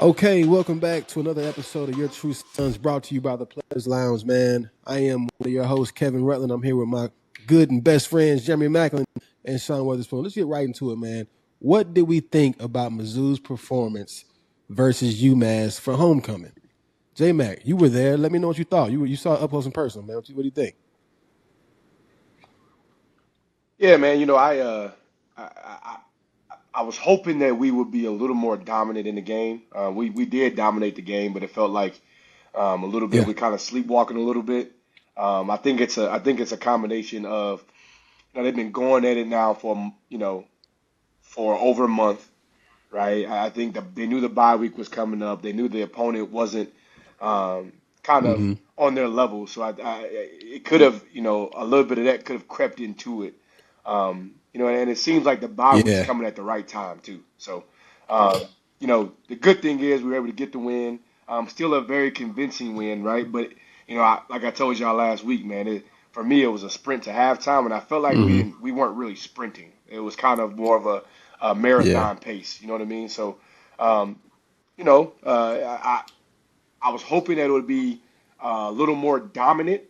Okay, welcome back to another episode of Your True Sons, brought to you by the Players Lounge, man. I am one of your hosts, Kevin Rutland. I'm here with my good and best friends, Jeremy Maclin and Sean Weatherspoon. Let's get right into it, man. What did we think about Mizzou's performance versus UMass for homecoming? J-Mac, you were there. Let me know what you thought. You saw it up close in person, man. What do you think? Yeah, man. I was hoping that we would be a little more dominant in the game. We did dominate the game, but it felt like a little bit Yeah. we kind of sleepwalking a little bit. I think it's a combination of they've been going at it now for over a month, right? I think they knew the bye week was coming up. They knew the opponent wasn't kind of Mm-hmm. on their level, so it could have a little bit of that could have crept into it. And it seems like the bye week's Yeah. coming at the right time too. So, the good thing is we were able to get the win. Still a very convincing win, right? But like I told y'all last week, man, for me it was a sprint to halftime, and I felt like Mm-hmm. we weren't really sprinting. It was kind of more of a Yeah. marathon pace. You know what I mean? So, um, you know, I was hoping that it would be a little more dominant,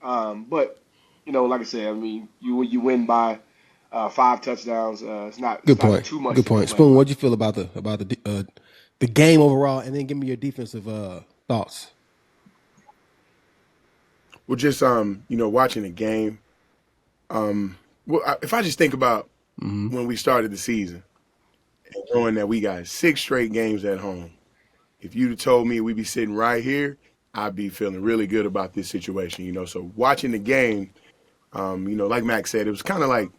but like I said, I mean, you win by 5 touchdowns. It's Good not point. too much Good to point. complain Spoon, about. what'd you feel about the game overall, and then give me your defensive thoughts. Well, just watching the game. If I just think about Mm-hmm. when we started the season and knowing that we got 6 straight games at home, if you'd have told me we'd be sitting right here, I'd be feeling really good about this situation. So watching the game, like Max said, it was kind of like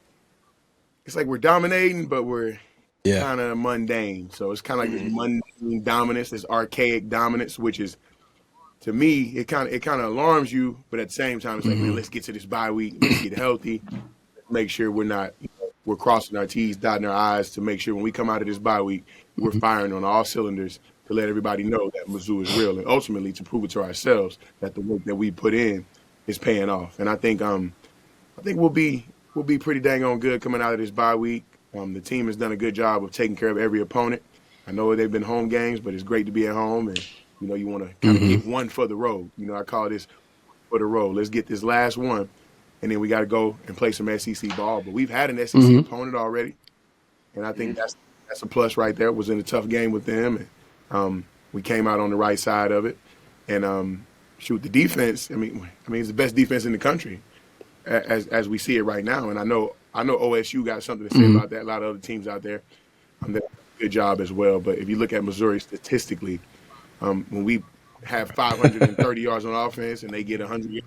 it's like we're dominating, but we're Yeah. kind of mundane. So it's kind of like this mundane dominance, this archaic dominance, which is to me, it kind of alarms you, but at the same time, it's like, man, Mm-hmm. let's get to this bye week, let's get healthy, make sure we're crossing our T's, dotting our I's to make sure when we come out of this bye week, we're firing on all cylinders to let everybody know that Mizzou is real, and ultimately to prove it to ourselves that the work that we put in is paying off. And I think we'll be pretty dang on good coming out of this bye week. The team has done a good job of taking care of every opponent. I know they've been home games, but it's great to be at home, and you want to kind of Mm-hmm. get one for the road. I call this for the road. Let's get this last one, and then we got to go and play some SEC ball. But we've had an SEC Mm-hmm. opponent already, and I think Hmm. that's a plus right there. Was in a tough game with them, and we came out on the right side of it. And shoot, the defense. I mean, it's the best defense in the country as we see it right now. And I know OSU got something to say Mm-hmm. about that. A lot of other teams out there, they do a good job as well. But if you look at Missouri statistically, when we have 530 yards on offense and they get 100 yards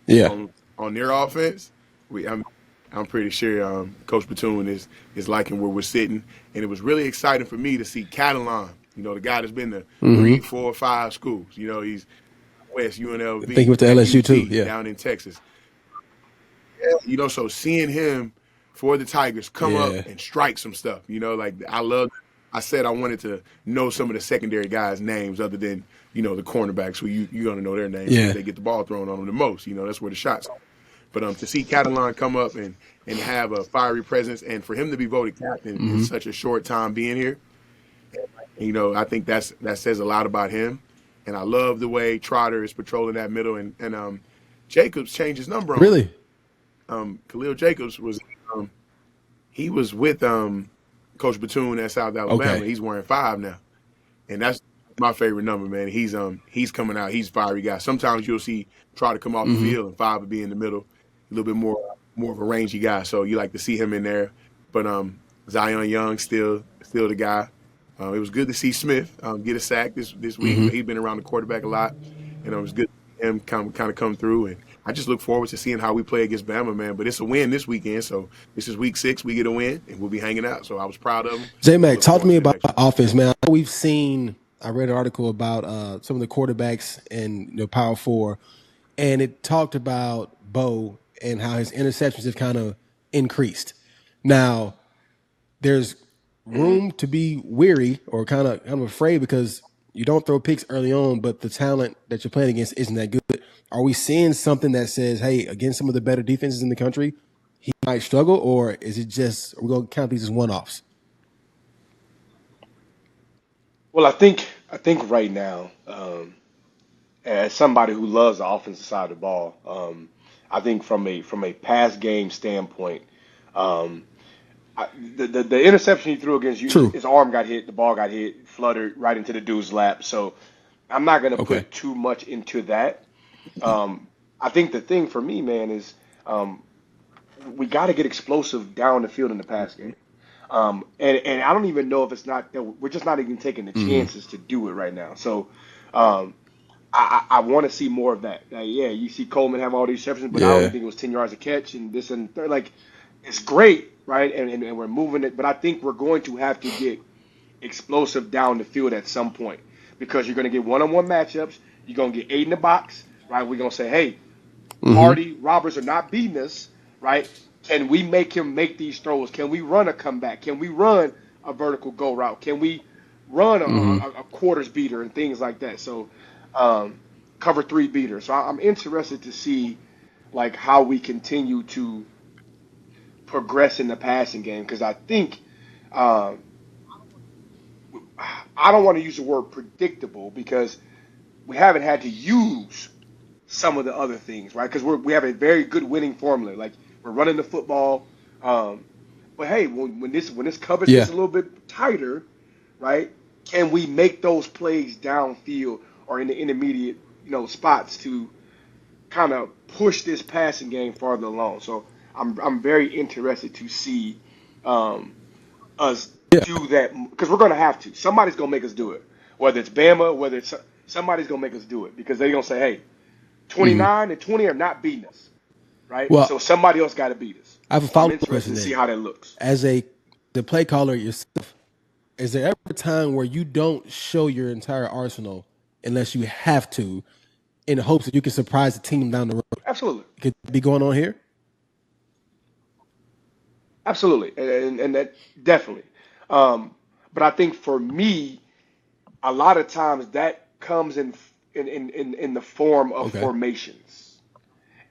Yeah. on their offense, I'm pretty sure Coach Batoon is liking where we're sitting. And it was really exciting for me to see Catalan, the guy that's been to Mm-hmm. 3, 4, 5 schools. He's West I think he UNLV went to at LSU too. UT Yeah. down in Texas. So seeing him for the Tigers come up Yeah. and strike some stuff, like I said I wanted to know some of the secondary guys' names other than, the cornerbacks who you're going to know their names because Yeah. they get the ball thrown on them the most. That's where the shots are. But to see Catalan come up and have a fiery presence and for him to be voted captain in Mm-hmm. such a short time being here, I think that says a lot about him. And I love the way Trotter is patrolling that middle and Jacobs changed his number on him. Really? Khalil Jacobs he was with Coach Batoon at South Alabama. Okay. He's wearing 5 now, and that's my favorite number, man. He's coming out. He's a fiery guy. Sometimes you'll see try to come off the Mm-hmm. field and 5 would be in the middle, a little bit more of a rangy guy. So you like to see him in there. But Zion Young still the guy. It was good to see Smith get a sack this week. Mm-hmm. He's been around the quarterback a lot, and it was good to see him kind of come through. And I just look forward to seeing how we play against Bama, man. But it's a win this weekend, so this is week 6. We get a win, and we'll be hanging out. So I was proud of him. J-Mac, Look talk to forward me to the about next the one. offense, man. I know I read an article about some of the quarterbacks and Power Four, and it talked about Bo and how his interceptions have kind of increased. Now, there's Hmm. room to be weary or kind of afraid because you don't throw picks early on, but the talent that you're playing against isn't that good. Are we seeing something that says, hey, against some of the better defenses in the country, he might struggle, or is it just we're going to count these as one-offs? Well, I think right now, as somebody who loves the offensive side of the ball, I think from a pass game standpoint, um, the interception he threw against you, True. his arm got hit, the ball got hit, fluttered right into the dude's lap. So I'm not going to Okay. put too much into that. Um, I think the thing for me, man, is um, we got to get explosive down the field in the pass game. And I don't even know if it's not that we're just not even taking the Hmm. chances to do it right now. So um, I want to see more of that. Yeah, you see Coleman have all these receptions, but I only Yeah. think it was 10 yards a catch and this and third. Like, it's great, right? And we're moving it, but I think we're going to have to get explosive down the field at some point because you're going to get one-on-one matchups. You're going to get eight in the box, right? We're going to say, hey, Hmm. Hardy, Roberts are not beating us, right? Can we make him make these throws? Can we run a comeback? Can we run a vertical go route? Can we run a, Hmm. a, a quarters beater and things like that? So, cover three beater. So I'm interested to see like how we continue to progress in the passing game because I think um, I don't want to use the word predictable because we haven't had to use some of the other things, right? Because we have a very good winning formula. Like we're running the football, um, but hey, when this coverage Yeah. gets a little bit tighter, right? Can we make those plays downfield or in the intermediate, spots to kind of push this passing game farther along? So I'm very interested to see um, us Yeah. do that because we're going to have to. Somebody's going to make us do it. Whether it's Bama, whether it's somebody's going to make us do it because they're going to say, hey, Hmm. 29 and 20 are not beating us, right? Well, So somebody else got to beat us. I have a So I'm follow-up interested question to see then. how that looks. As the play caller yourself, is there ever a time where you don't show your entire arsenal unless you have to, in hopes that you can surprise the team down the road? Absolutely, Could that be going on here? absolutely, and that definitely. Um, but I think for me, a lot of times that comes in the form of Okay. formations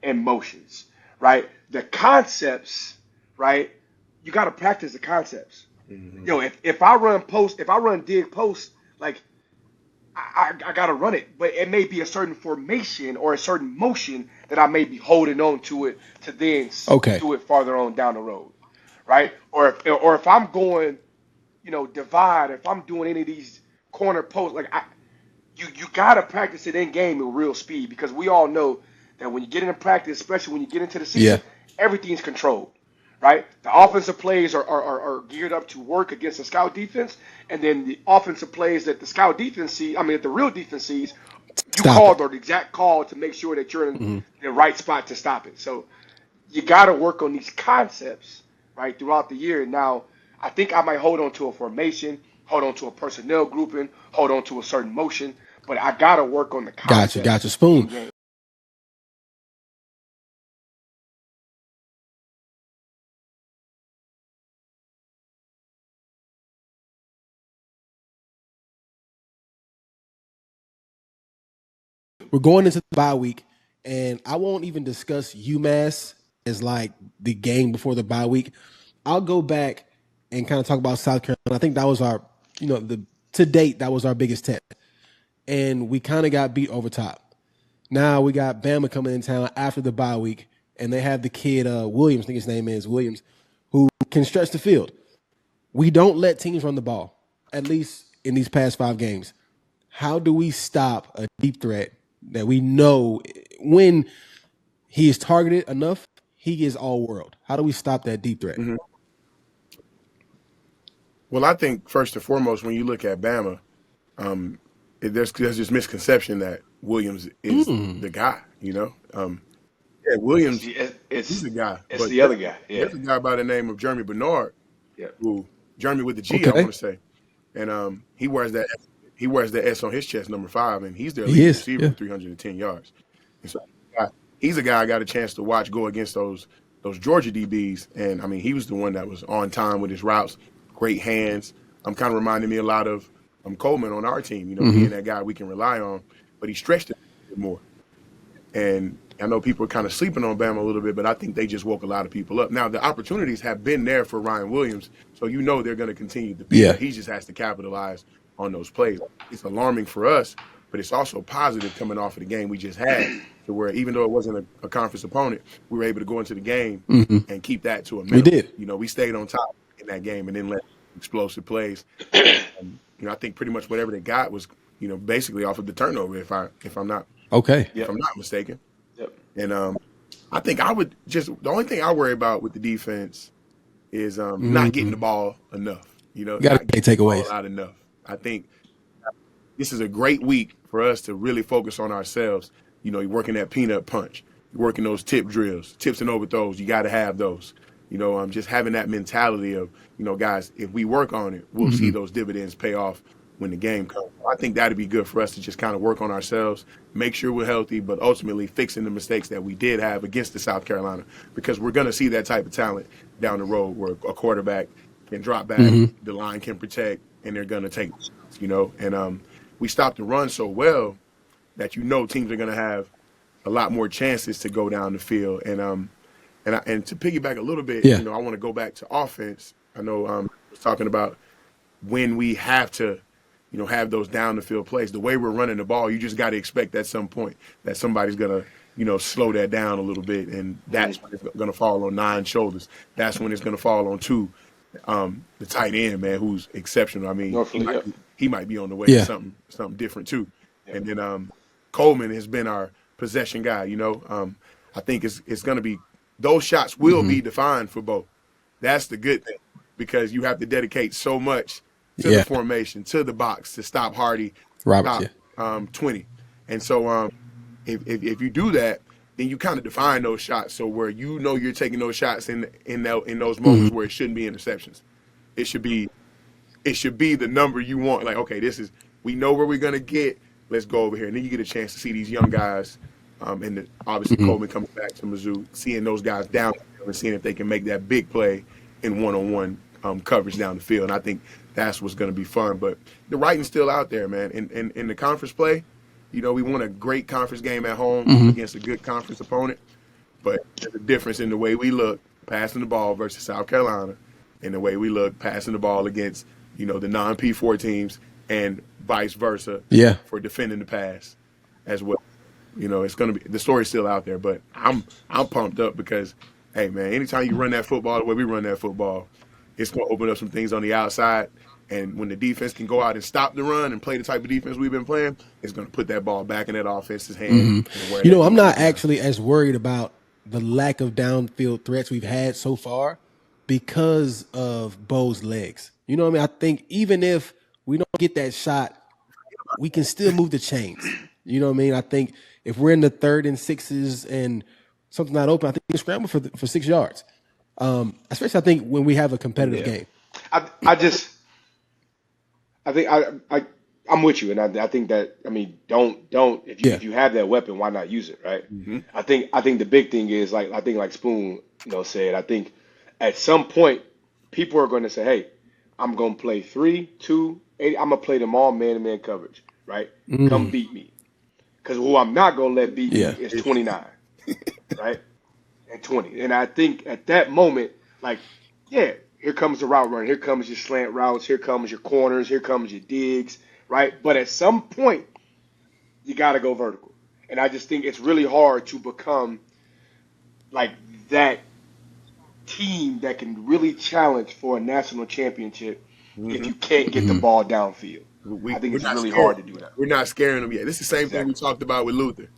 and motions, right? The concepts, right? You got to practice the concepts. Mm-hmm. If I run post, if I run dig post, like I gotta run it, but it may be a certain formation or a certain motion that I may be holding on to it to then Okay. do it farther on down the road, right? Or if I'm going, divide, if I'm doing any of these corner posts, like you gotta practice it in game with real speed because we all know that when you get into practice, especially when you get into the Yeah. season, everything's controlled, right? The offensive plays are geared up to work against the scout defense, and then the offensive plays that the scout defense sees, I mean, that the real defense sees, you Stop call it. the exact call to make sure that you're in Hmm. the right spot to stop it. So you got to work on these concepts, right, throughout the year. Now, I think I might hold on to a formation, hold on to a personnel grouping, hold on to a certain motion, but I got to work on the Gotcha. concepts Gotcha. Spoon. in game. We're going into the bye week, and I won't even discuss UMass as like the game before the bye week. I'll go back and kind of talk about South Carolina. I think that was our, the to date that was our biggest test, and we kind of got beat over top. Now we got Bama coming in town after the bye week, and they have the kid Williams, I think his name is Williams, who can stretch the field. We don't let teams run the ball, at least in these past 5 games. How do we stop a deep threat that we know when he is targeted enough, he is all world? How do we stop that deep threat? Mm-hmm. Well, I think first and foremost, when you look at Bama, um, there's this misconception that Williams is Mm. the guy. Yeah, It's Williams, the he's it's the guy, it's but the other guy. Yeah. there's a guy by the name of Jeremy Bernard, Yeah. who Jeremy with the G, I Okay. want to say, and he wears that S on his chest, number 5, and he's their He leading is. receiver Yeah. with 310 yards. And so he's a guy I got a chance to watch go against those Georgia DBs, and I mean he was the one that was on time with his routes, great hands. Kind of reminding me a lot of Coleman on our team, being Hmm. that guy we can rely on, but he stretched it a bit more. And I know people are kind of sleeping on Bama a little bit, but I think they just woke a lot of people up. Now, the opportunities have been there for Ryan Williams, so they're going to continue to be there. Yeah. He just has to capitalize on those plays. It's alarming for us, but it's also positive coming off of the game we just had, to where even though it wasn't a conference opponent, we were able to go into the game and keep that to a minimum. We did. You know, we stayed on top in that game and then let explosive plays. You know, I think pretty much whatever they got was, you know, basically off of the turnover, if I'm not mistaken. Yep. And I think the only thing I worry about with the defense is not getting the ball enough. You know, got to take takeaways. Not enough. I think this is a great week for us to really focus on ourselves. You know, you're working that peanut punch, you're working those tip drills, tips and overthrows. You got to have those. You know, just having that mentality of, you know, guys, if we work on it, we'll see those dividends pay off when the game comes. I think that'd be good for us to just kind of work on ourselves, make sure we're healthy, but ultimately fixing the mistakes that we did have against the South Carolina, because we're going to see that type of talent down the road where a quarterback can drop back, the line can protect, and they're going to take shots, you know. And we stopped the run so well that, you know, teams are going to have a lot more chances to go down the field. And to piggyback a little bit, you know, I want to go back to offense. I know I was talking about when we have to, you know, have those down the field plays. The way we're running the ball, you just got to expect at some point that somebody's going to, you know, slow that down a little bit, and that's when it's going to fall on 9 shoulders. That's when it's going to fall on 2. The tight end, man, who's exceptional. I mean, he might be on the way to something different too. And then Coleman has been our possession guy. You know, I think it's going to be, those shots will be defined for both. That's the good thing, because you have to dedicate so much to the formation, to the box, to stop Hardy, stop 20. And so if you do that, then you kind of define those shots, so where you know you're taking those shots in those moments where it shouldn't be interceptions. It should be the number you want. Like, okay, we know where we're gonna get. Let's go over here, and then you get a chance to see these young guys. And obviously Coleman comes back to Mizzou, seeing those guys down the field and seeing if they can make that big play in one-on-one coverage down the field. And I think that's what's going to be fun. But the writing's still out there, man. In the conference play, you know, we won a great conference game at home against a good conference opponent. But there's a difference in the way we look passing the ball versus South Carolina, and the way we look passing the ball against, you know, the non-P4 teams, and vice versa for defending the pass as well. You know, it's going to be, the story's still out there, but I'm pumped up because, hey, man, anytime you run that football the way we run that football, it's going to open up some things on the outside. And when the defense can go out and stop the run and play the type of defense we've been playing, it's going to put that ball back in that offense's hand. You know, I'm not actually as worried about the lack of downfield threats we've had so far because of Bo's legs. You know what I mean? I think even if we don't get that shot, we can still move the chains. You know what I mean? I think if we're in the 3rd and 6s and something's not open, I think we can scramble for 6 yards. Especially, I think, when we have a competitive game. I'm with you, and I think that, I mean, don't if you have that weapon, why not use it, right? I think the big thing is, like Spoon, you know, said, I think at some point people are going to say, hey, I'm going to play 3, 2, 8. I'm going to play them all man-to-man coverage, right? Come beat me. Because who I'm not going to let beat me is 29, right? And 20. And I think at that moment, like, here comes the route run. Here comes your slant routes. Here comes your corners. Here comes your digs, right? But at some point, you got to go vertical. And I just think it's really hard to become like that team that can really challenge for a national championship if you can't get the ball downfield. I think it's really hard to do that. We're not scaring them yet. This is the same thing we talked about with Luther.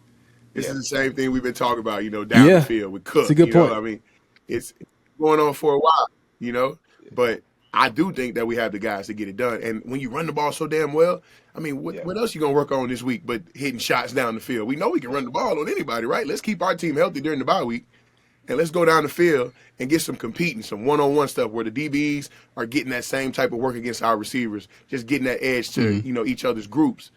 This is the same thing we've been talking about, you know, down the field with Cook. That's a good point. I mean, it's going on for a while, you know, but I do think that we have the guys to get it done. And when you run the ball so damn well, I mean, what else you going to work on this week but hitting shots down the field? We know we can run the ball on anybody, right? Let's keep our team healthy during the bye week. And let's go down the field and get some competing, some one-on-one stuff where the DBs are getting that same type of work against our receivers, just getting that edge to, you know, each other's groups,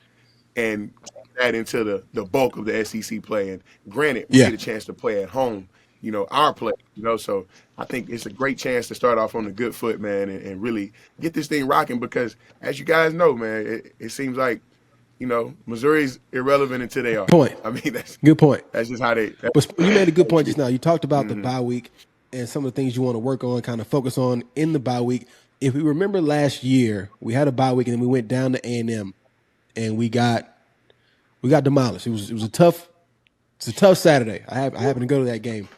and that into the bulk of the SEC play. And granted, we get a chance to play at home, you know, our play, you know. So I think it's a great chance to start off on a good foot, man, and really get this thing rocking because, as you guys know, man, it seems like, you know, Missouri's irrelevant until they are. I mean, that's good point. That's just how they. But you made a good point just now. You talked about the bye week and some of the things you want to work on, kind of focus on in the bye week. if we remember last year, we had a bye week and then we went down to A&M and we got demolished. It was a tough Saturday. I happened to go to that game.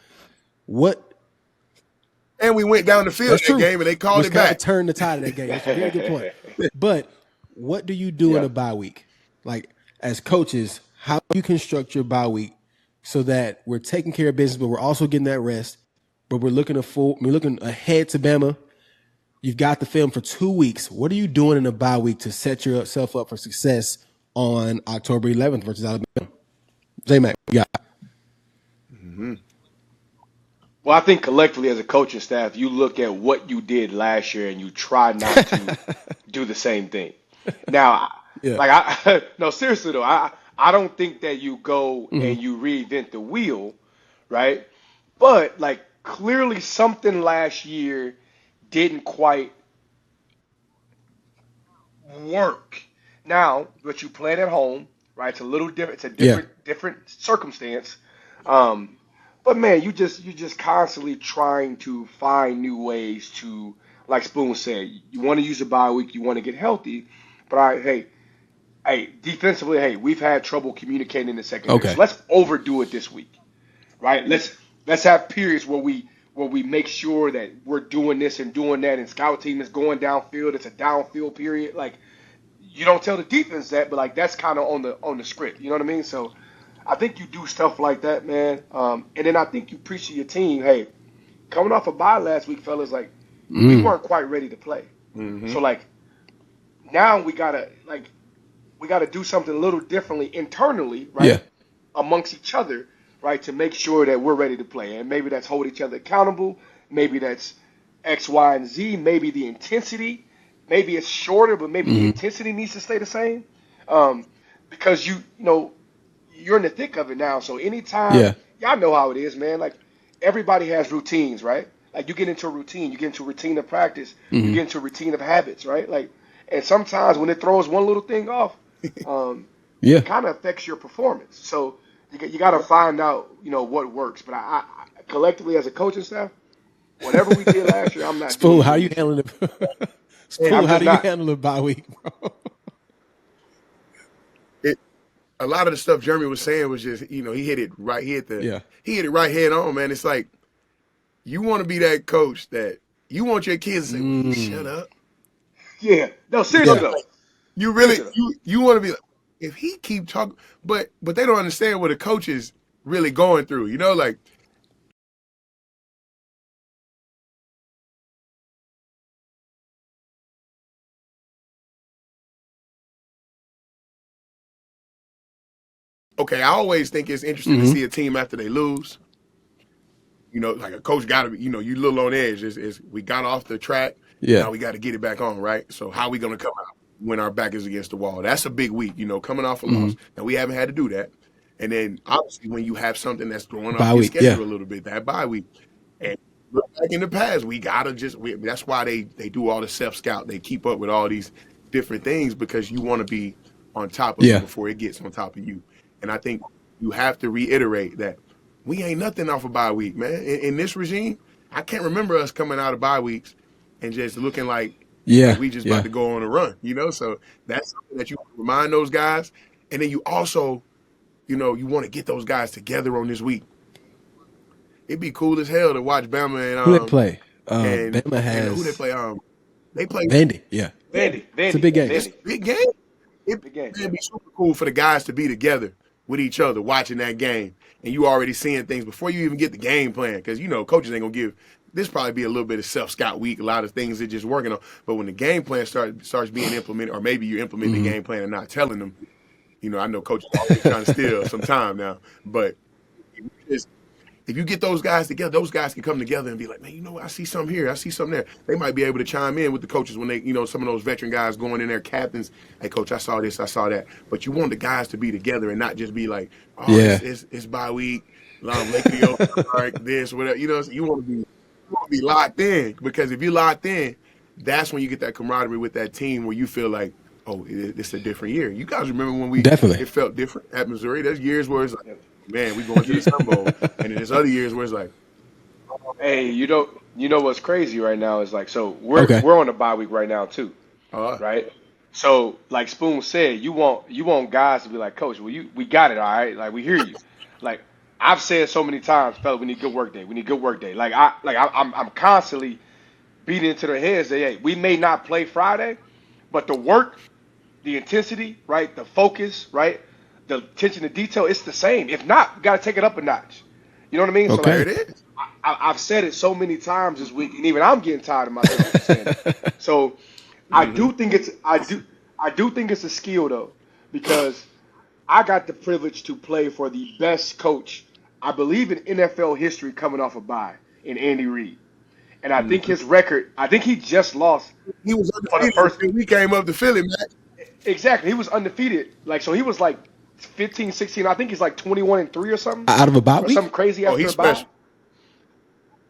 And we went down the field That's that true. game and they called Which it kind back. of turned the tide of that game. That's a very good point. But what do you do in a bye week? Like, as coaches, how do you construct your bye week so that we're taking care of business, but we're also getting that rest, but we're looking ahead to Bama. You've got the film for 2 weeks. What are you doing in a bye week to set yourself up for success on October 11th versus Alabama? J-Mac, yeah. Well, I think collectively as a coaching staff, you look at what you did last year and you try not to do the same thing. Now, no, seriously though, I don't think that you go and you reinvent the wheel, right? But like clearly something last year didn't quite work. Now, but you played at home, right? It's a little different. It's a different circumstance. But man, you just constantly trying to find new ways to, like Spoon said, you want to use a bye week, you want to get healthy. But hey, defensively, hey, we've had trouble communicating in the secondary. Okay. So let's overdo it this week, right? Let's have periods where we make sure that we're doing this and doing that, and scout team is going downfield. It's a downfield period. Like you don't tell the defense that, but like that's kind of on the script. You know what I mean? So I think you do stuff like that, man. And then I think you preach to your team, hey, coming off a bye last week, fellas, like we weren't quite ready to play. So like now we gotta do something a little differently internally, right? Yeah. Amongst each other, right, to make sure that we're ready to play. And maybe that's hold each other accountable. Maybe that's X, Y, and Z. Maybe the intensity. Maybe it's shorter, but maybe the intensity needs to stay the same. Because you know, you're in the thick of it now. So anytime, y'all know how it is, man. Like everybody has routines, right? Like you get into a routine, you get into a routine of practice, you get into a routine of habits, right? Like, and sometimes when it throws one little thing off, it kind of affects your performance. So you got to find out, you know, what works. But I collectively as a coaching staff, whatever we did last year, I'm not. Spoon, how you handling it? Spoon, how do you handle a bye week, bro? A lot of the stuff Jeremy was saying was just, you know, he hit it right. He hit it right head on, man. It's like you want to be that coach that you want your kids to say, "Will you shut up?" Yeah, no, seriously though. You really you want to be like, if he keep talking, but they don't understand what a coach is really going through. You know, like. Okay, I always think it's interesting to see a team after they lose. You know, like a coach got to be, you know, you a little on edge. Is we got off the track. Yeah. Now we got to get it back on, right? So how are we going to come out when our back is against the wall? That's a big week, you know, coming off a loss. Now we haven't had to do that. And then obviously when you have something that's throwing off your schedule a little bit, that bye week. And look back in the past, we got to that's why they do all the self-scout. They keep up with all these different things because you want to be on top of it before it gets on top of you. And I think you have to reiterate that we ain't nothing off a bye week, man. In this regime, I can't remember us coming out of bye weeks and just looking like we just about to go on a run, you know? So that's something that you remind those guys. And then you also, you know, you want to get those guys together on this week. It'd be cool as hell to watch Bama and who they play? Bama has who they play. They play Vandy. Yeah, Vandy. It's a big game. It's a big game. It'd be super cool for the guys to be together with each other watching that game, and you already seeing things before you even get the game plan, because you know coaches ain't gonna give this probably be a little bit of self-scout week, a lot of things they're just working on. But when the game plan starts being implemented, or maybe you implement the game plan and not telling them, you know, I know coaches are always trying to steal some time now, but if you get those guys together, those guys can come together and be like, man, you know what? I see something here. I see something there. They might be able to chime in with the coaches when they, you know, some of those veteran guys going in there, captains. Hey, coach, I saw this, I saw that. But you want the guys to be together and not just be like, oh, it's bye week, like this, whatever. You know, you want to be locked in, because if you're locked in, that's when you get that camaraderie with that team where you feel like, oh, it's a different year. You guys remember when it felt different at Missouri? There's years where it's like, man, we going to the Sun Bowl. And then there's other years where it's like, oh, Hey, you know what's crazy right now is like, so Okay. we're on a bye week right now too, Uh, right? So like Spoon said, you want guys to be like, Coach, we got it, all right? Like we hear you. Like I've said so many times, fella, we need good work day. We need good work day. I'm constantly beating into their heads that hey, we may not play Friday, but the work, the intensity, right, the focus, right, the attention to detail, it's the same. If not, we got to take it up a notch. You know what I mean? So there Okay. like it is. I've said it so many times this week, and even I'm getting tired of myself from saying it. So I Mm-hmm. do think I do think it's a skill though, because I got the privilege to play for the best coach I believe in NFL history coming off a bye in Andy Reid, and I think Mm-hmm. his record. I think he just lost He was for the undefeated first. until we came up to Philly, man. Exactly, he was undefeated. Like so, he was like 15, 16. I think he's like 21-3 or something, Out of a bye or something week? crazy Oh, after he's a bye special.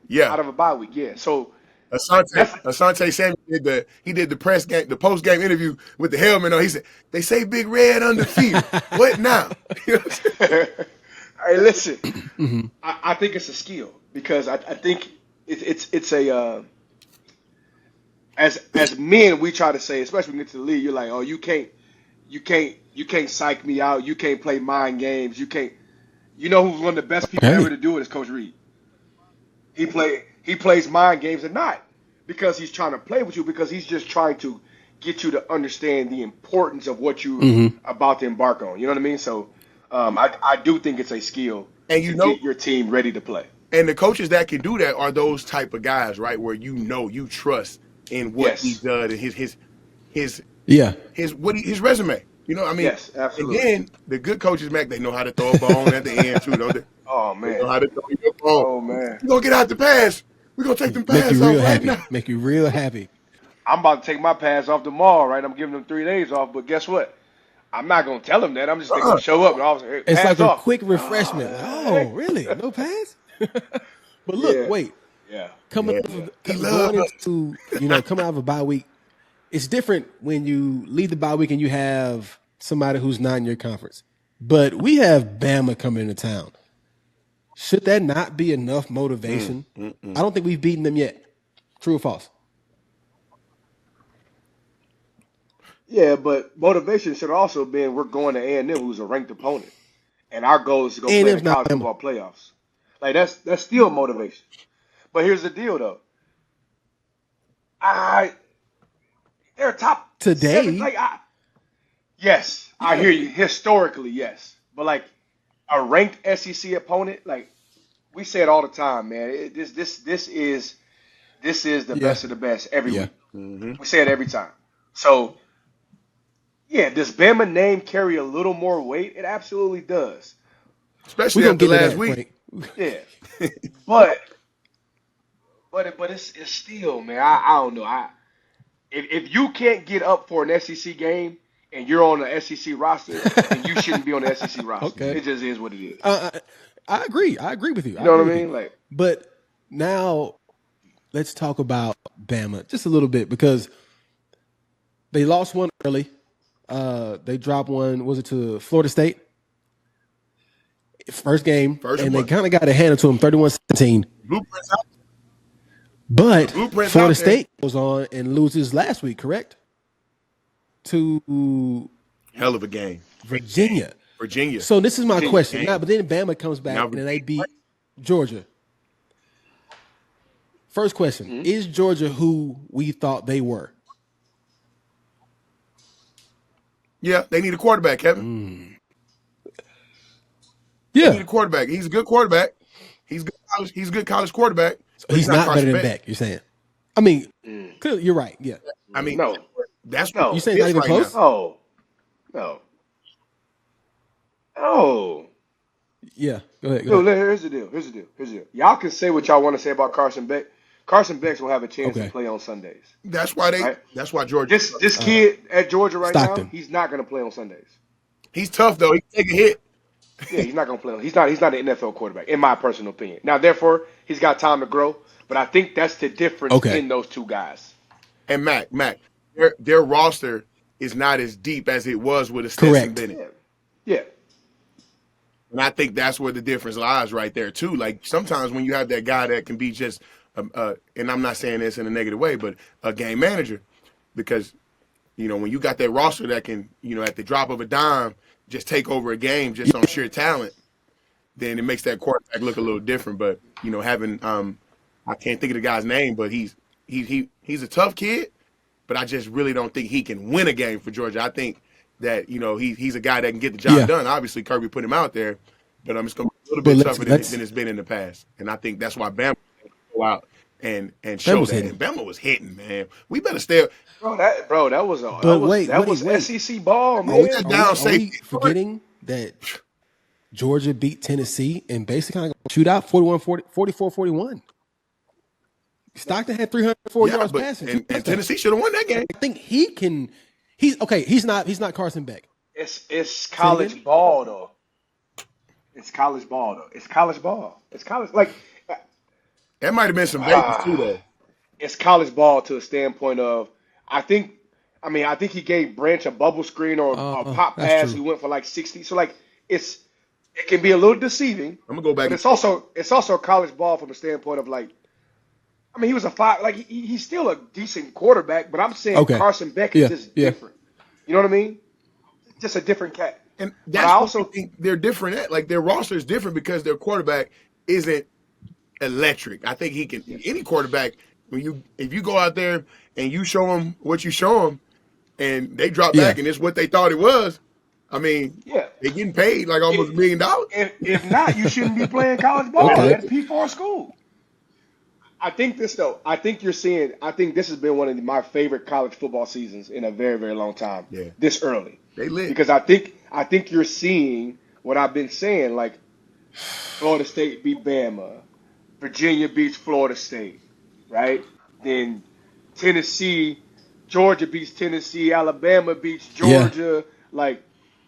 Yeah. out of a bye week. Yeah, so Asante that's Asante Samuel did the press game, the post game interview with the helmet on. He said, "They say Big Red undefeated. What now?" You know what I'm saying? hey, listen, Mhm. I think it's a skill because I think it's a as men we try to say, especially when we get to the league, you're like, oh, you can't psych me out, you can't play mind games, you can't. You know who's one of the best people ever Okay. to do it is Coach Reed. He plays mind games and not because he's trying to play with you, because he's just trying to get you to understand the importance of what you're Hmm. about to embark on. You know what I mean? So I do think it's a skill And to you know, get your team ready to play. and the coaches that can do that are those type of guys, right? Where you trust in what he Yes. does and his Yeah. his resume. You know, I mean, Yes, and absolutely. then the good coaches, Mac, they know how to throw a bone at the end too, don't they? Oh They man. know how to throw you a bone. Oh man. We're gonna get out the pass. We're gonna take them Make you pass real off right happy. now. Make you real happy. I'm about to take my pass off tomorrow, right? I'm giving them 3 days off, but guess what? I'm not gonna tell them that. I'm just they're gonna Uh-uh. show up and all hey, It's pass like a off. quick Oh, refreshment. Like, hey. oh, really? No pass? But look, Yeah. wait. Yeah. Coming Yeah. off Yeah. of, He going loves. into, coming out of a bye week, it's different when you leave the bye week and you have somebody who's not in your conference. But we have Bama coming into town. Should that not be enough Mm, motivation? mm, I mm. don't think we've beaten them yet. True or false? Yeah, but motivation should also be we're going to A&M, who's a ranked opponent, and our goal is to go play in the A&M's not college Bama. football playoffs. Like that's still motivation. But here's the deal, though. I they're top seven. Today, Yes, I yeah. hear you. Historically, yes, but like a ranked SEC opponent, like we say it all the time, man. This is the Yeah. best of the best every Yeah. week. Hmm. We say it every time. So yeah, does Bama name carry a little more weight? It absolutely does. We're Especially going to after get into last that, week. Frank. Yeah, but it's still, man. I don't know. If you can't get up for an SEC game and you're on the SEC roster, then you shouldn't be on the SEC roster. Okay. It just is what it is. Uh, I agree. I agree with you. You I know agree what I with you. mean? Like, But now let's talk about Bama just a little bit because they lost one early. They dropped one. Was it to Florida State? First game, First and they one. kind of got it handed to them 31-17. Blueprints out. The But blueprints Florida out there. State goes on and loses last week, correct? To Hell of a game. Virginia. Virginia. So this is my Virginia. question. Now, but then Bama comes back Now and then they Virginia. beat Georgia. First question: Mhm. is Georgia who we thought they were? Yeah, they need a quarterback, Kevin. Mm. They need Yeah, a quarterback. He's a good quarterback. He's a good college quarterback, so but he's he's not not better Carson than Beck. Beck. You're saying? I mean, Mm. clearly, you're right. Yeah, I mean, No, that's what you no, saying it not is even right now. close? no, no, no. Yeah, go ahead. Go Dude, ahead. here's the deal. Here's the deal. Here's the deal. Y'all can say what y'all want to say about Carson Beck. Carson Beck's will have a chance to Okay, play on Sundays, That's right? that's why Georgia. This uh, kid at Georgia right now, Stockton. he's not going to play on Sundays. He's tough though. He can take a hit. Yeah, he's not going to play. He's not an NFL quarterback, in my personal opinion. Now, therefore, he's got time to grow, but I think that's the difference Okay, in those two guys. And Mac, their roster is not as deep as it was with a Stetson correct. Bennett. Yeah, yeah. And I think that's where the difference lies right there too. Like sometimes when you have that guy that can be just, and I'm not saying this in a negative way, but a game manager, because when you got that roster that can, at the drop of a dime, just take over a game just on sheer talent, then it makes that quarterback look a little different. But having I can't think of the guy's name, but he's a tough kid, but I just really don't think he can win a game for Georgia. I think that he's a guy that can get the job done. Obviously, Kirby put him out there, but it's going to be a little bit tougher than it's been in the past. And I think that's why Bama go out and show that. And Bama was hitting, man. We better stay. That was SEC ball, man. Are we forgetting that Georgia beat Tennessee and basically kind of shoot out 44-41? Stockton had 304 yards passing. And Tennessee should have won that game. I think he can. He's not Carson Beck. It's college ball though. It's college ball. It's college like that might have been some Vegas too though. It's college ball to a standpoint of I think he gave Branch a bubble screen or a pop pass. He went for like 60. So like it can be a little deceiving. I'm gonna go back. But it's also college ball from a standpoint of like. He was a five. Like he's still a decent quarterback, but I'm saying Carson Beck is just different. You know what I mean? Just a different cat. And that's I also think they're different. Like their roster is different because their quarterback isn't electric. I think he can. Any quarterback, if you go out there and you show them what you show them, and they drop back and it's what they thought it was. They're getting paid like almost $1 million. If not, you shouldn't be playing college ball at a P4 school. I think this though. I think this has been one of my favorite college football seasons in a very, very long time. Yeah. This early. They lit. Because I think you're seeing what I've been saying, like Florida State beat Bama, Virginia beats Florida State, right? Then Georgia beats Tennessee, Alabama beats Georgia. Like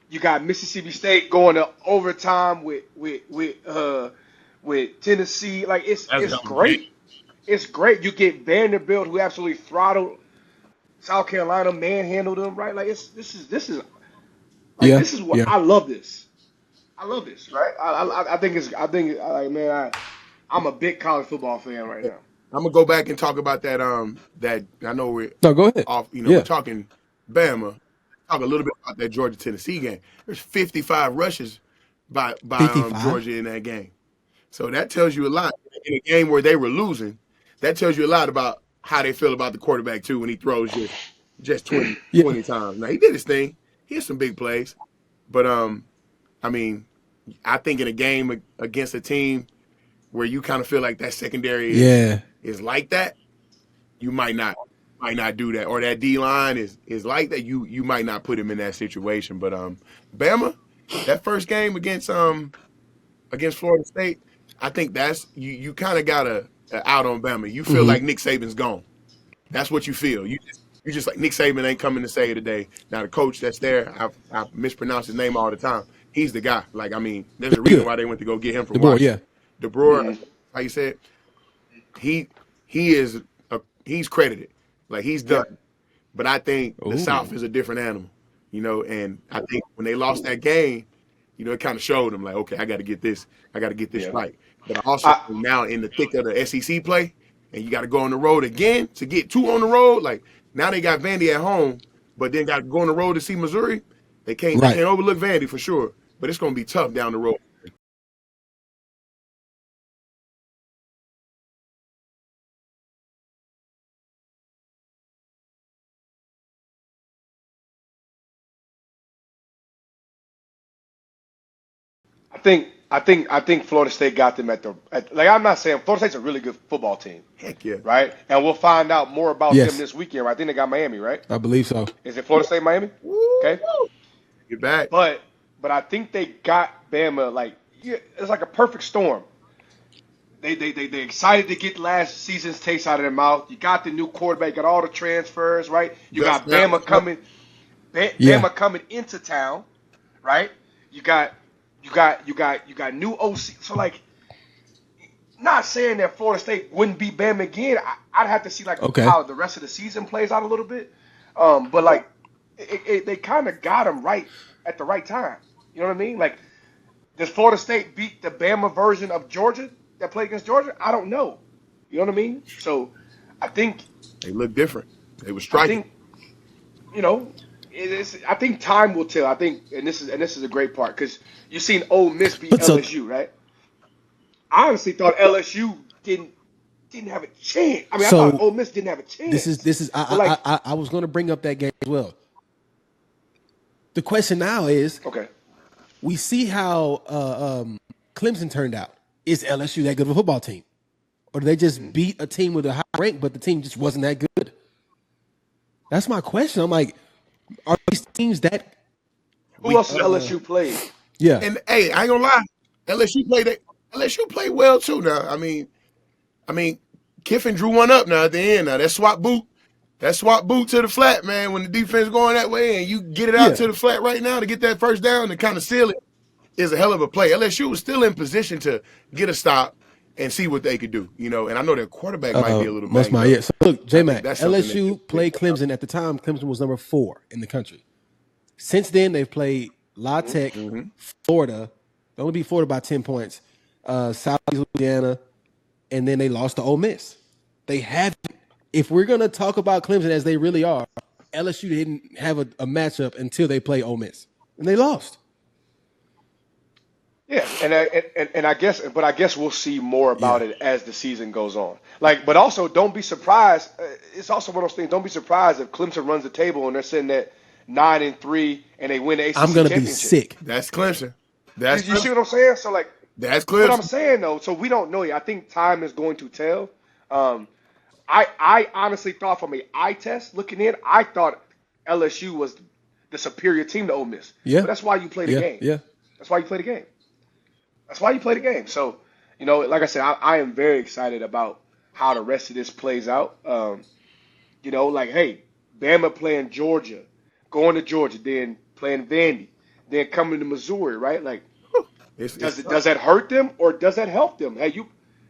you got Mississippi State going to overtime with Tennessee. Like it's great. It's great. You get Vanderbilt, who absolutely throttled South Carolina, manhandled them, right? Like this is what I love this. I love this, right? I'm a big college football fan right now. I'm gonna go back and talk about that. That I know we're go ahead. Off. We're talking Bama. Talk a little bit about that Georgia Tennessee game. There's 55 rushes by Georgia in that game, so that tells you a lot. In a game where they were losing, that tells you a lot about how they feel about the quarterback too when he throws just 20 times. Now he did his thing. He had some big plays, but I think in a game against a team where you kind of feel like that secondary is like that, you might not do that, or that D line is like that. You might not put him in that situation. But Bama, that first game against Florida State, I think that's you kind of got a out on Bama. You feel like Nick Saban's gone. That's what you feel. You just like Nick Saban ain't coming to say it today. Now the coach that's there, I mispronounce his name all the time. He's the guy. Like there's a reason why they went to go get him from Washington. DeBroer, how you say it? He's credited. Like he's done. But I think the South is a different animal. And I think when they lost that game, it kind of showed them like, okay, I got to get this right. But I also now in the thick of the SEC play, and you got to go on the road again to get 2 on the road. Like now they got Vandy at home, but then got to go on the road to see Missouri. They can't overlook Vandy for sure, but it's going to be tough down the road. I think Florida State got them like I'm not saying Florida State's a really good football team. Heck yeah. Right? And we'll find out more about them this weekend. Right? I think they got Miami, right? I believe so. Is it Florida State, Miami? Okay. Get back. But I think they got Bama like it's like a perfect storm. They excited to get last season's taste out of their mouth. You got the new quarterback, got all the transfers, right? You got Bama coming coming into town, right? You got new OC. So like, not saying that Florida State wouldn't beat Bama again. I'd have to see how the rest of the season plays out a little bit. But like, they kind of got them right at the right time. You know what I mean? Like, Does Florida State beat the Bama version of Georgia that played against Georgia? I don't know. You know what I mean? So I think They look different. They were I striking. think you know it is. I think time will tell. I think, and this is a great part because you've seen Ole Miss beat But so LSU, right? I honestly thought LSU didn't have a chance. I mean, I thought so Ole Miss didn't have a chance. this is But like, I was going to bring up that game as well. The question now is, okay, we see how Clemson turned out. Is LSU that good of a football team, or do they just beat a team with a high rank, but the team just wasn't that good? That's my question. I'm like, are these teams that who else has LSU played? yeah. And hey, I ain't gonna lie, LSU played well too. Now, I mean, Kiffin drew one up now at the end. Now that swap boot to the flat, man. When the defense going that way and you get it out Yeah. to the flat right now to get that first down and kind of seal it is a hell of a play. LSU was still in position to get a stop and see what they could do, you know. And I know their quarterback might be a little Most banged my up. yeah. So look, J I think Mac, that's something that LSU played Clemson at the time. Clemson was number 4 in the country. Since then, they've played La Tech, Florida. They only beat Florida by 10 points. South Louisiana, and then they lost to Ole Miss. They haven't. If we're gonna talk about Clemson as they really are, LSU didn't have a matchup until they play Ole Miss, and they lost. Yeah, and I guess we'll see more about it as the season goes on. Like, but also don't be surprised. It's also one of those things. Don't be surprised if Clemson runs the table and they're sitting at 9-3 and they win the ACC I'm gonna championship. be sick. That's Clemson. You see what I'm saying? So like, That's what I'm Clemson. saying though. So we don't know yet. I think time is going to tell. I honestly thought from an eye test looking in, I thought LSU was the superior team to Ole Miss. Yeah. But that's why you play the game. Yeah. That's why you play the game. That's why you play the game. So, you know, like I said, I am very excited about how the rest of this plays out. You know, like, hey, Bama playing Georgia, going to Georgia, then playing Vandy, then coming to Missouri, right? Like, does that hurt them or does that help them? Hey,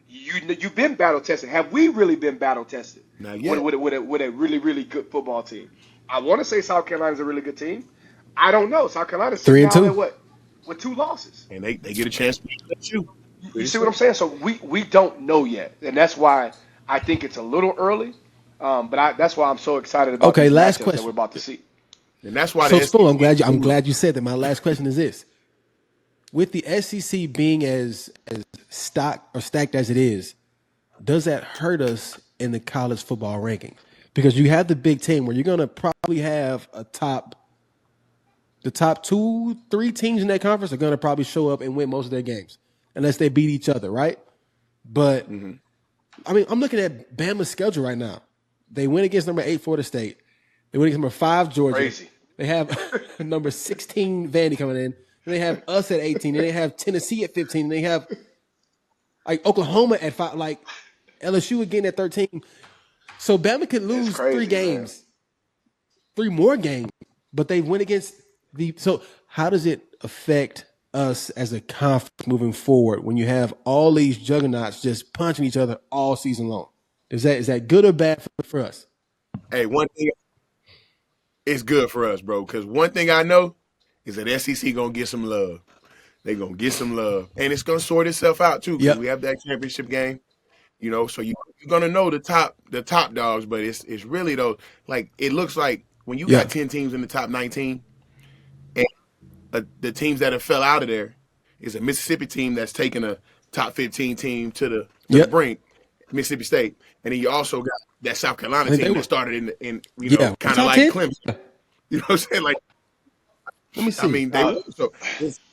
you've been battle tested. Have we really been battle tested? Not yet. With a really, really good football team. I want to say South Carolina's a really good team. I don't know. South Carolina's sitting 3-2. down at what? With 2 losses. And they get a chance to beat you. You see what I'm saying? So we don't know yet, and that's why I think it's a little early. But that's why I'm so excited about Okay, these last matchups that question. we're about to see. And that's why So the Spoon, SEC I'm glad you said that. My last question is this: with the SEC being as stacked as it is, does that hurt us in the college football rankings? Because you have the Big Ten where you're going to probably have the top 2-3 teams in that conference are going to probably show up and win most of their games, unless they beat each other, right? But I mean, I'm looking at Bama's schedule right now. They win against number 8 Florida State. They win against number 5 Georgia. Crazy. They have number 16 Vandy coming in. And they have us at 18. And they have Tennessee at 15. And they have like Oklahoma at 5. Like LSU again at 13. So Bama could lose crazy, 3 games, 3 more games, but they win against the. So how does it affect us as a conference moving forward when you have all these juggernauts just punching each other all season long? Is that good or bad for us? Hey, one thing, it's good for us, bro. Because one thing I know is that SEC gonna get some love. They gonna get some love, and it's gonna sort itself out too. Because Yep. we have that championship game, you know. So you're gonna know the top dogs, but it's really though. Like it looks like when you got 10 teams in the top 19, and the teams that have fell out of there is a Mississippi team that's taken a top 15 team to the brink, Mississippi State, and then you also got that South Carolina team that started in you know kind of Top like 10? Clemson. You know what I'm saying? Like, Let me see. I mean,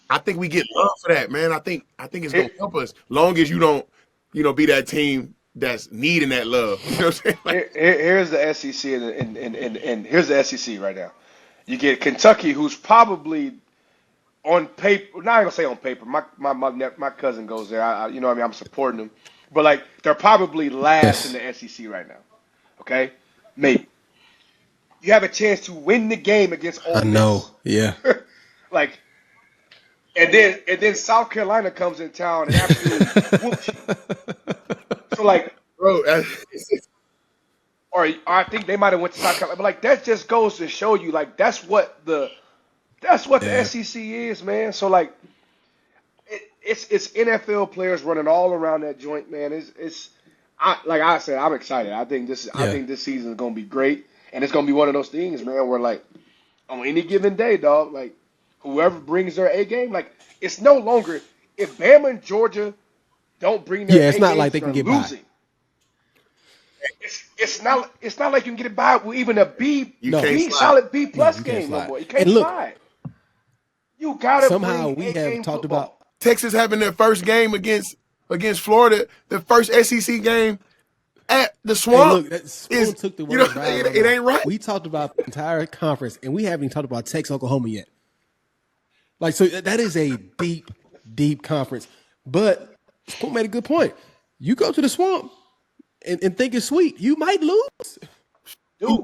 I think we get love for that, man. I think it's gonna help us, long as you don't, you know, be that team that's needing that love. You know what I'm saying? Like, Here's the SEC and here's the SEC right now. You get Kentucky, who's probably on paper. Not gonna say on paper. My cousin goes there. You know what I mean? I'm supporting them, but like they're probably last in the SEC right now. Okay, maybe you have a chance to win the game against Ole Miss. I know. Yeah. Like, and then South Carolina comes in town and absolutely whoops you. So like, bro, or I think they might have went to South Carolina, but like that just goes to show you, like that's what the SEC is, man. So like, it's NFL players running all around that joint, man. Like I said, I'm excited. I think this season is gonna be great, and it's gonna be one of those things, man, where like on any given day, dog, like whoever brings their A game, like it's no longer if Bama and Georgia don't bring their it's A not games, like they they're can get losing. by. It's not like you can get it by with even a You can't slide. solid B No, plus you can't game no slide. more. You can't And look, slide. You gotta somehow bring we A have game talked football. about. Texas having their first game against Florida, the first SEC game at the Hey, Swamp look, that Spoon took the words right out of my it mouth. ain't right. We talked about the entire conference, and we haven't even talked about Texas, Oklahoma yet. Like, so that is a deep, deep conference. But Spoon made a good point. You go to the Swamp and think it's sweet, you might lose. Dude,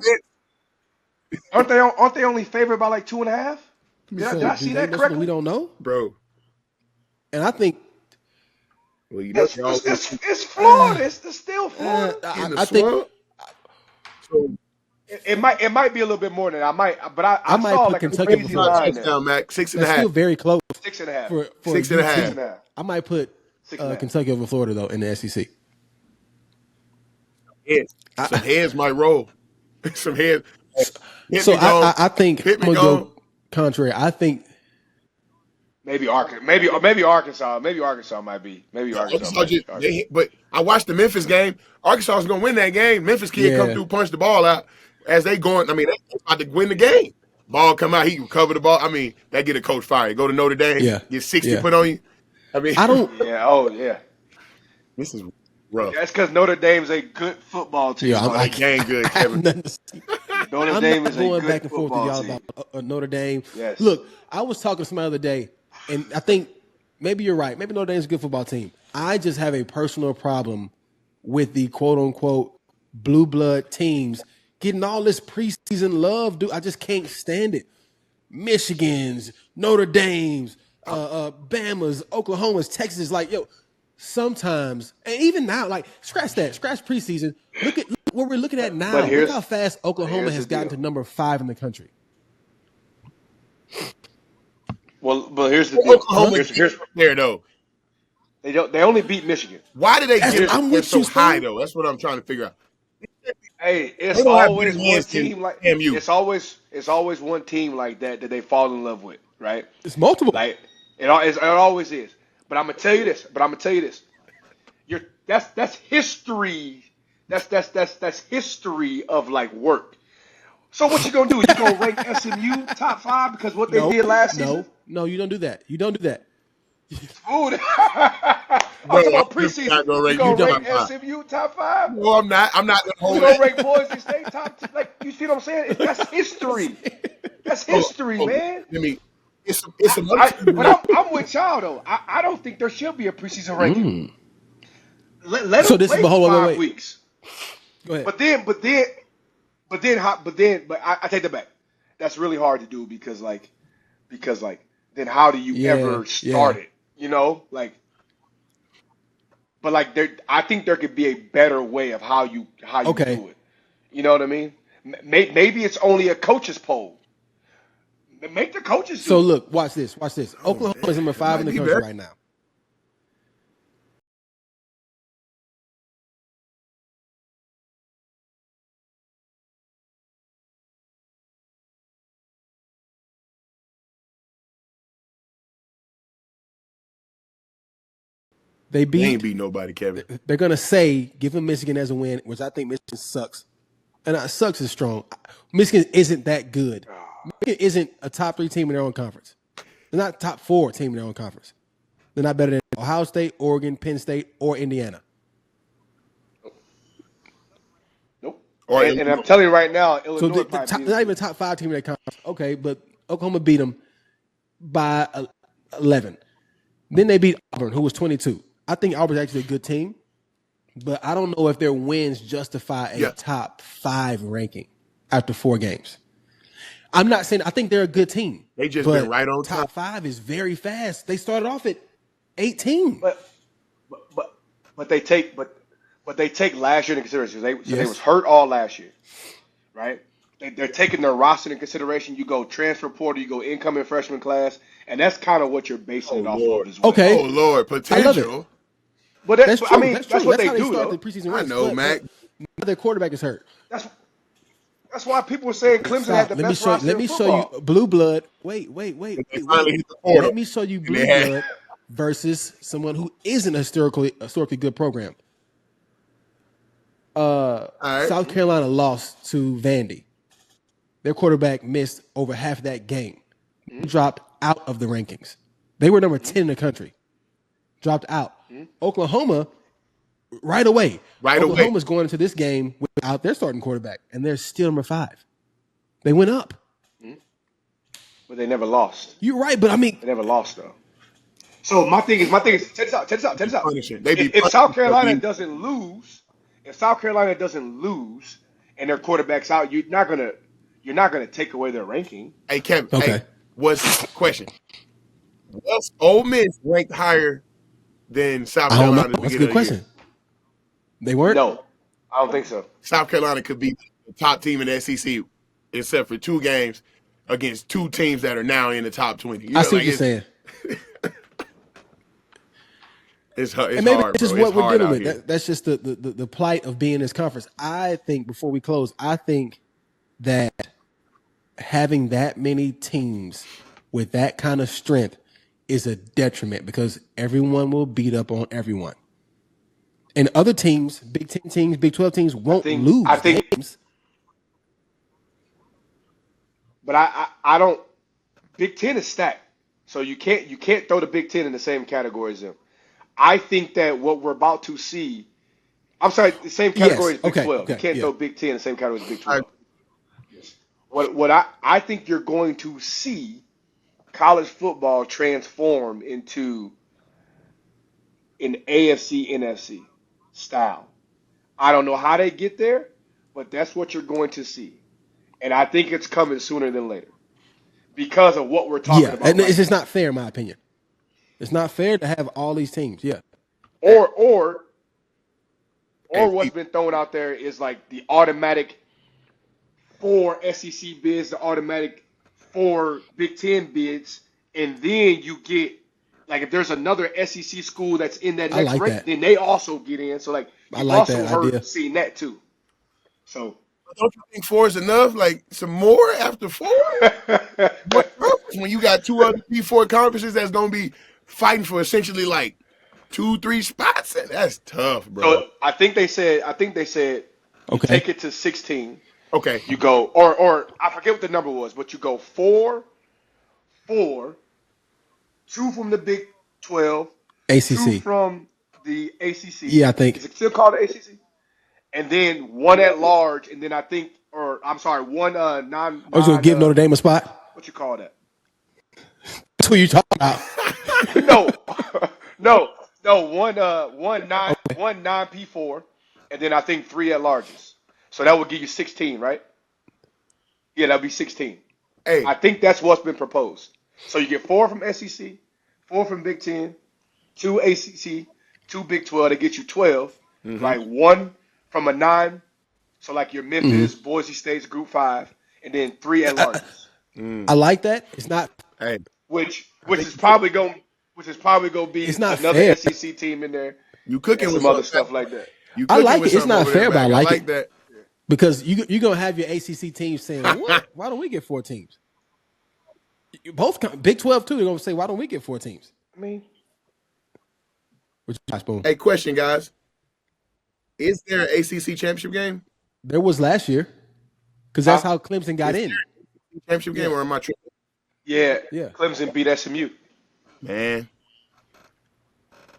aren't they only favored by like 2.5? Did I see that correctly? We don't know, Bro. And I think Well, you know, It's Florida. It's still Florida. I think so, It might be a little bit more than that. I might saw put like Kentucky a crazy over line touchdown, there. Mac. 6.5. that's still very close 6.5. for 6.5. UT. I might put 6.5. Kentucky over Florida though in the SEC. Some heads might roll. Some heads. So I think I'm gonna go contrary. I think Maybe Arkansas might be. Maybe Arkansas might be. But I watched the Memphis game. Arkansas was gonna win that game. Memphis kid come through, punch the ball out as they going. I mean, they about to win the game. Ball come out, he can cover the ball. I mean, that get a coach fired. Go to Notre Dame, get 60 put on you. I mean, I don't. Yeah. Oh yeah. This is rough. That's because Notre Dame's a good football team. Yeah, They game good, Kevin. Notre I'm Dame not is a going good back and forth with football y'all team. about Notre Dame. Yes. Look, I was talking to somebody the other day, and I think maybe you're right. Maybe Notre Dame's a good football team. I just have a personal problem with the quote-unquote blue blood teams getting all this preseason love, dude. I just can't stand it. Michigans, Notre Dames, Bama's, Oklahoma's, Texas. Like, yo, sometimes, and even now, like, scratch preseason. Look what we're looking at now. Look how fast Oklahoma has gotten to number 5 in the country. Well, but here's the deal. Oklahoma here's there though. They only beat Michigan. Why do they get I'm there with so you, high Steve. though? That's what I'm trying to figure out. Hey, it's They don't have always big one wins in team like MU. it's always one team like that they fall in love with, right? It's multiple. Like it always is. But I'm gonna tell you this. That's history. That's history of like work. So what you gonna do? You gonna rank SMU top 5 because what they did last season? No, you don't do that. You don't do that. I'm talking about preseason. You gonna rank top 5. SMU top 5? No, I'm not. I'm not gonna hold You gonna that. rank Boise State top 2? Like you see what I'm saying? That's history. That's history, man. I mean, it's a But I'm with y'all though. I don't think there should be a preseason ranking. Let So them this is play the whole for 5 wait. weeks. Go ahead. But I take that back. That's really hard to do because then how do you ever start it? You know, like. But like I think there could be a better way of how you do it. You know what I mean? Maybe it's only a coach's poll. Make the coaches do So it. look, watch this. Oklahoma is number 5 in the country right now. They ain't beat nobody, Kevin. They're gonna say give them Michigan as a win, which I think Michigan sucks. And sucks is strong. Michigan isn't that good. Michigan isn't a top 3 team in their own conference. They're not top 4 team in their own conference. They're not better than Ohio State, Oregon, Penn State, or Indiana. Nope. And I'm telling you right now, Illinois So they're not even a top 5 team in their conference. Okay, but Oklahoma beat them by 11. Then they beat Auburn, who was 22. I think Auburn's actually a good team, but I don't know if their wins justify a top 5 ranking after 4 games. I'm not saying I think they're a good team. They just been right on top 5 is very fast. They started off at 18. But they take last year into consideration. They was hurt all last year, right? They're taking their roster into consideration. You go transfer portal, you go incoming freshman class, and that's kind of what you're basing Oh it off of Lord. as well. Okay. Oh Lord, I love it. potential. But That's I true. mean, That's that's true. what That's they how they do start the though. preseason I race. know, Mac. Now their quarterback is hurt. That's that's why people were saying Clemson had Stop. the best roster Let in me show you football. blue blood. Wait. And they finally hit the portal. Let me show you And they blue had blood versus someone who isn't a historically good program. all right. South Carolina lost to Vandy. Their quarterback missed over half that game. Dropped out of the rankings. They were number 10 in the country. Dropped out. Oklahoma, right away. Right away. Oklahoma's going into this game without their starting quarterback, and they're still number 5. They went up. But they never lost. You're right, but I mean, They never lost though. So my thing is, check this out. Punishing. They be If South punishing Carolina you. doesn't lose, and their quarterback's out, you're not gonna take away their ranking. Hey, Kevin. Okay. Hey, what's question? Was Ole Miss ranked higher than South I don't know. Carolina? That's a good question. They weren't? No, I don't think so. South Carolina could be the top team in the SEC, except for 2 games against 2 teams that are now in the top 20. You know, I see what you're saying. It's And maybe hard, it's just bro. what It's we're hard dealing out with. here. That's just the plight of being in this conference. I think, before we close, I think that having that many teams with that kind of strength is a detriment because everyone will beat up on everyone. And other teams, Big 10 teams, Big 12 teams, won't lose I think, games. but I don't. Big Ten is stacked, so you can't throw the Big Ten in the same category as them. I think that what we're about to see, I'm sorry, the same category as Big 12. You can't throw Big Ten in the same category as Big 12. What I think you're going to see college football transform into an AFC NFC style. I don't know how they get there, but that's what you're going to see. And I think it's coming sooner than later because of what we're talking about. And right it's just now. not fair, in my opinion. It's not fair to have all these teams. Yeah. Or Hey, what's been thrown out there is like the automatic 4 SEC bids, the automatic 4 Big Ten bids, and then you get like if there's another SEC school that's in that I next like rank, that. then they also get in. So like I you've like also that heard idea. seen that too. So don't you think 4 is enough? Like some more after 4? What purpose when you got 2 other P4 conferences that's gonna be fighting for essentially like 2-3 spots? That's tough, bro. so I think they said you Okay. take it to 16. Okay. You go or I forget what the number was, but you go 4, 2 from the Big 12, 2 ACC. from the ACC. Yeah, I think. Is it still called the ACC? And then 1 at large, and then I think, or I'm sorry, 1 non. I was going to give Notre Dame a spot. What you call that? That's who you talking about. No, no, 1 non P4, and then I think 3 at larges. So that would give you 16, right? Yeah, that'd be 16. Hey, I think that's what's been proposed. So you get 4 from SEC, 4 from Big 10, 2 ACC, 2 Big 12. That gets you 12. Right, 1 from a 9. So like your Memphis, Boise State's Group 5, and then 3 at larges. I like that. It's not. hey, Which is probably going to be It's not another fair. SEC team in there you cooking and with some other something. stuff like that. You I cooking like with it. It's something not over there, fair, but I Mac. like it. that. Because you're going to have your ACC teams saying, what? Why don't we get 4 teams? Both Big 12 too. They're going to say, why don't we get 4 teams? I mean, Which Spoon? Hey, question, guys. Is there an ACC championship game? There was last year. Because that's how Clemson got in. Championship game, or am I tripping? yeah, Yeah. Clemson beat SMU. Man.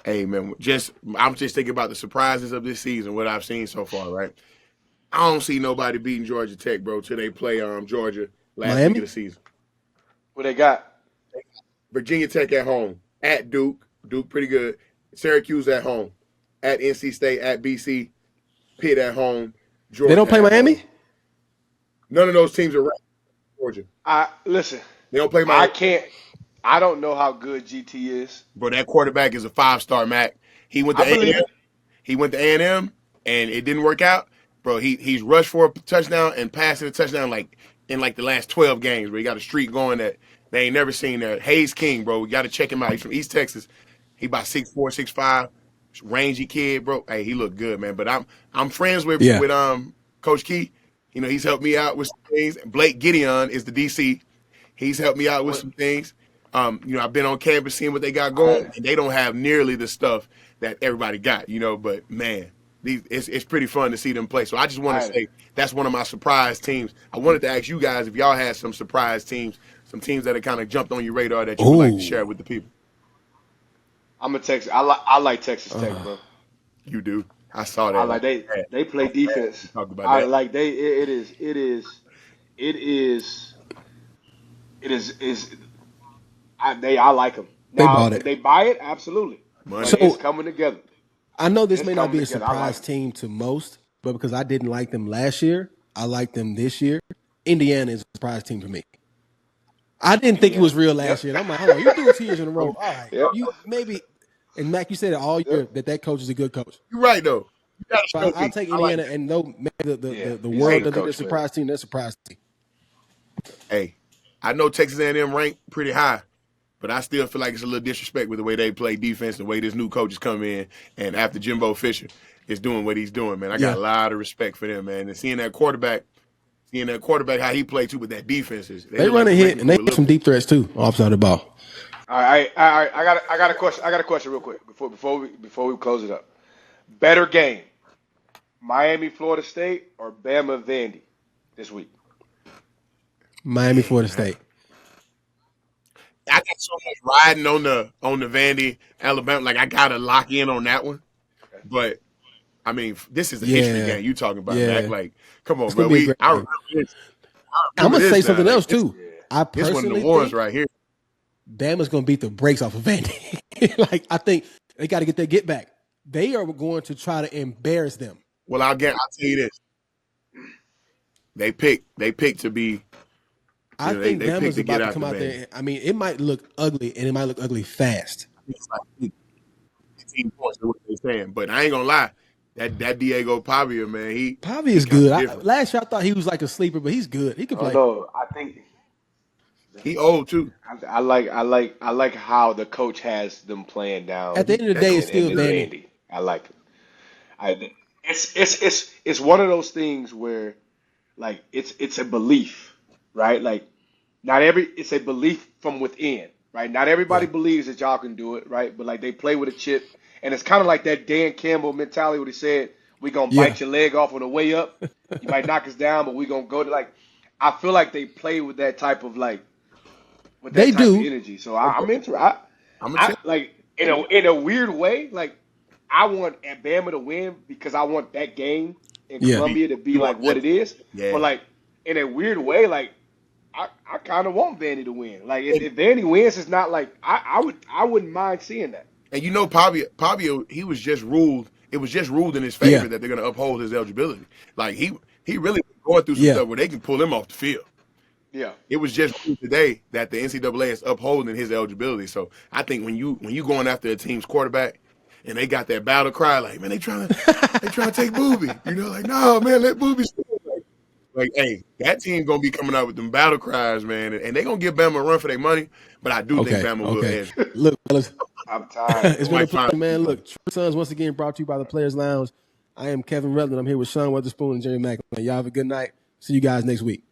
Hey, man, I'm just thinking about the surprises of this season, what I've seen so far, right? I don't see nobody beating Georgia Tech, bro, till they play Georgia last Miami? week of the season. What they got? Virginia Tech at home, at Duke pretty good. Syracuse at home, at NC State, at BC, Pitt at home. Georgia They don't play at Miami? home. None of those teams are ranked. Georgia. Listen, They don't play I Miami. can't. I don't know how good GT is. Bro, that quarterback is a 5-star, Mac. He went to I believe A&M. it. He went to A&M, and it didn't work out. Bro, he's rushed for a touchdown and passing a touchdown like in like the last 12 games where he got a streak going that They ain't never seen that. Hayes King, bro. We got to check him out. He's from East Texas. He about 6'4", 6'5", rangy kid, bro. Hey, he look good, man. But I'm friends with Yeah. Coach Key. You know, he's helped me out with some things. Blake Gideon is the DC. He's helped me out with some things. You know, I've been on campus seeing what they got going, and they don't have nearly the stuff that everybody got, you know. But man, it's pretty fun to see them play. So I just want to say that's one of my surprise teams. I wanted to ask you guys if y'all had some surprise teams, some teams that have kind of jumped on your radar that you would like to share with the people. I'm a Texas. I like Texas Tech, bro. You do. I saw that. I like they play defense. Talk about I that. like it is. I like them. They Now, bought if it. they buy it, absolutely. Money. But it's coming together. I know this It's may not be coming a together. I surprise like it. team to most, but because I didn't like them last year, I like them this year. Indiana is a surprise team to me. I didn't think it was real last year. And I'm like, hold on, you do it 2 years in a row. All right. Yep. You maybe, and Mac, you said it all year that coach is a good coach. You're right though. You gotta show But I'll people. take I like Indiana that. and no, maybe the Yeah, he's a world good doesn't get a coach, surprise team. They're a surprise team. Hey, I know Texas A&M ranked pretty high, but I still feel like it's a little disrespect with the way they play defense, the way this new coach is coming in, and after Jimbo Fisher is doing what he's doing, man. I got a lot of respect for them, man. And seeing that quarterback how he played too with that defense They run a hit and they have some deep threats too offside the ball. All right. I got a question. I got a question real quick before we close it up. Better game, Miami, Florida State, or Bama, Vandy this week? Miami, Florida State. I got so much riding on the Vandy, Alabama. Like I gotta lock in on that one. But I mean, this is a history game you talking about, Mac. Like, come on, It's bro. gonna be a great game. I'm gonna say something else too. I This one of personally the ones think right here. Bama's gonna beat the brakes off of Vandy. Like I think they got to get their get back. They are going to try to embarrass them. Well, I'll tell you this. They picked to be. I think Bama's about to come out there. I mean, it might look ugly, and it might look ugly fast. It's like 15 points is what they're saying. But I ain't gonna lie. That Diego Pavia, man, Pavia is good. Last year I thought he was like a sleeper, but he's good. He can play. No, I think he old too. I like how the coach has them playing down. At the end of the day, it's still Vandy. I like it. It's one of those things where, like, it's a belief, right? Like, it's a belief from within, right? Not everybody believes that y'all can do it, right? But like they play with a chip, and it's kind of like that Dan Campbell mentality where he said, "We gonna bite your leg off on the way up. You might knock us down, but we gonna go to like." I feel like they play with that type of like, with that type of energy. So I'm into it. I like in a weird way, like I want Bama to win because I want that game in Columbia to be like what it is. Yeah. But like in a weird way, like I kind of want Vandy to win. Like if Vandy wins, it's not like I wouldn't mind seeing that. And you know, Pavia, he was just ruled. It was just ruled in his favor that they're going to uphold his eligibility. Like he really going through some stuff where they can pull him off the field. Yeah, it was just ruled today that the NCAA is upholding his eligibility. So I think when you going after a team's quarterback and they got that battle cry, like man, they trying to take Booby. You know, like no man, let Booby stay. Like, hey, that team gonna be coming out with them battle cries, man, and they gonna give Bama a run for their money. But I do think Bama will edge. Look, fellas, I'm tired. It's been a pleasure, man. Look, True Sons once again brought to you by the Players Lounge. I am Kevin Rutland. I'm here with Sean Weatherspoon and Jerry Maclin. Y'all have a good night. See you guys next week.